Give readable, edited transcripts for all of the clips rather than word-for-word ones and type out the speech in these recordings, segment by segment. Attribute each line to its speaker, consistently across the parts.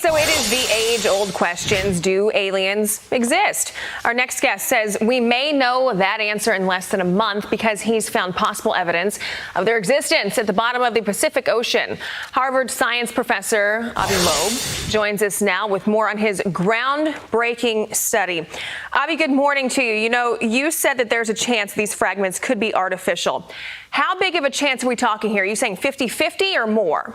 Speaker 1: So it is the age-old questions. Do aliens exist? Our next guest says we may know that answer in less than a month because he's found possible evidence of their existence at the bottom of the Pacific Ocean. Harvard science professor Avi Loeb joins us now with more on his groundbreaking study. Avi, good morning to you. You know, you said that there's a chance these fragments could be artificial. How big of a chance are we talking here? Are you saying 50-50 or more?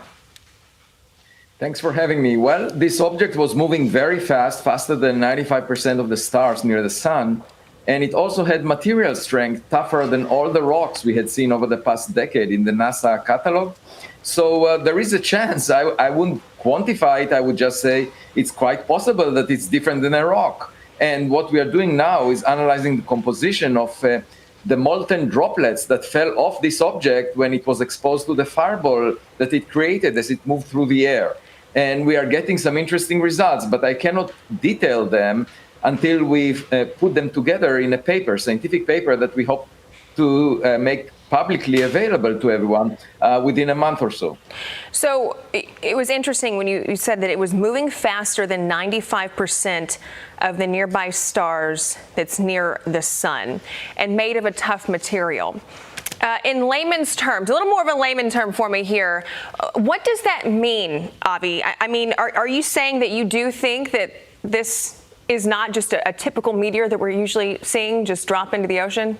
Speaker 2: Thanks for having me. Well, this object was moving very fast, faster than 95% of the stars near the sun. And it also had material strength tougher than all the rocks we had seen over the past decade in the NASA catalog. So there is a chance. I wouldn't quantify it. I would just say it's quite possible that it's different than a rock. And what we are doing now is analyzing the composition of the molten droplets that fell off this object when it was exposed to the fireball that it created as it moved through the air. And we are getting some interesting results, but I cannot detail them until we've put them together in a paper, scientific paper that we hope to make publicly available to everyone within a month or so.
Speaker 1: So it was interesting when you said that it was moving faster than 95% of the nearby stars that's near the sun and made of a tough material. In layman's terms, a little more of a layman term for me here, what does that mean, Avi? I mean, are you saying that you do think that this is not just a typical meteor that we're usually seeing just drop into the ocean?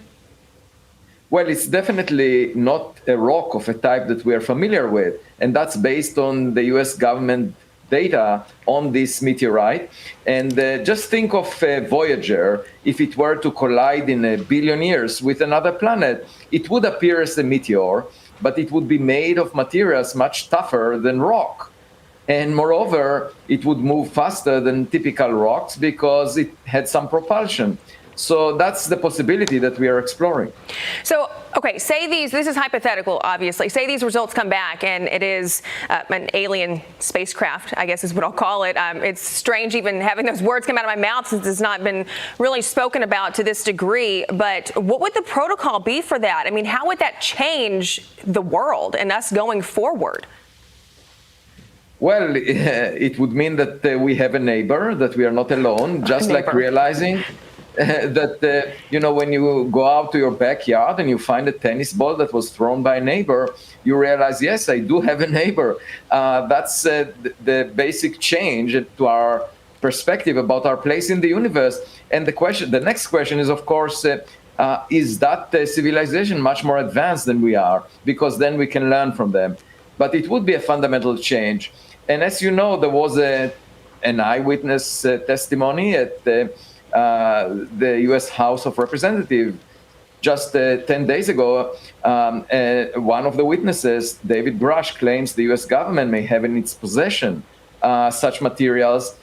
Speaker 2: Well, it's definitely not a rock of a type that we are familiar with, and that's based on the US government data on this meteorite. And just think of Voyager. If it were to collide in 1 billion years with another planet, it would appear as a meteor, but it would be made of materials much tougher than rock. And moreover, it would move faster than typical rocks because it had some propulsion. So that's the possibility that we are exploring.
Speaker 1: So, okay, say this is hypothetical, obviously. Say these results come back and it is an alien spacecraft, I guess is what I'll call it. It's strange even having those words come out of my mouth since it's not been really spoken about to this degree. But what would the protocol be for that? I mean, how would that change the world and us going forward?
Speaker 2: Well, it would mean that we have a neighbor, that we are not alone, just like realizing that, when you go out to your backyard and you find a tennis ball that was thrown by a neighbor, you realize, yes, I do have a neighbor. That's the basic change to our perspective about our place in the universe. And the next question is, of course, is that civilization much more advanced than we are? Because then we can learn from them. But it would be a fundamental change. And as you know, there was an eyewitness testimony at the U.S. House of Representatives just 10 days ago. One of the witnesses, David Brush, claims the U.S. government may have in its possession such materials.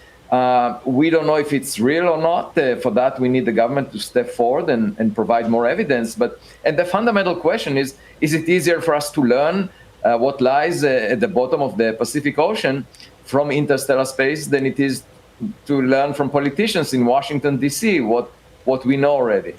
Speaker 2: We don't know if it's real or not. For that, we need the government to step forward and provide more evidence. And the fundamental question is it easier for us to learn what lies at the bottom of the Pacific Ocean from interstellar space than it is to learn from politicians in Washington, D.C., what we know already?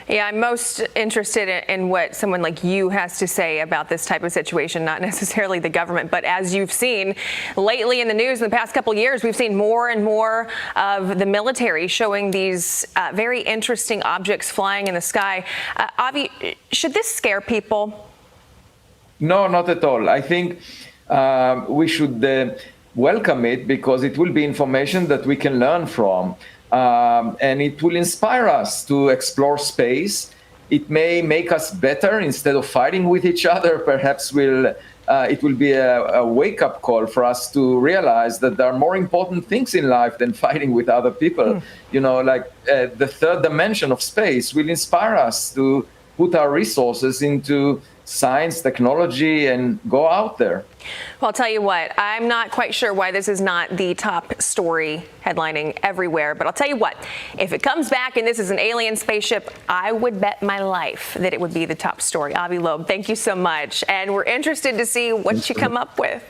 Speaker 1: Yeah, I'm most interested in what someone like you has to say about this type of situation, not necessarily the government. But as you've seen lately in the news in the past couple of years, we've seen more and more of the military showing these very interesting objects flying in the sky. Avi, should this scare people?
Speaker 2: No, not at all. I think we should welcome it because it will be information that we can learn from. And it will inspire us to explore space. It may make us better instead of fighting with each other. Perhaps it will be a wake-up call for us to realize that there are more important things in life than fighting with other people. The third dimension of space will inspire us to put our resources into science, technology, and go out there.
Speaker 1: Well, I'll tell you what, I'm not quite sure why this is not the top story headlining everywhere, but I'll tell you what, if it comes back and this is an alien spaceship, I would bet my life that it would be the top story. Avi Loeb, thank you so much. And we're interested to see what you come up with.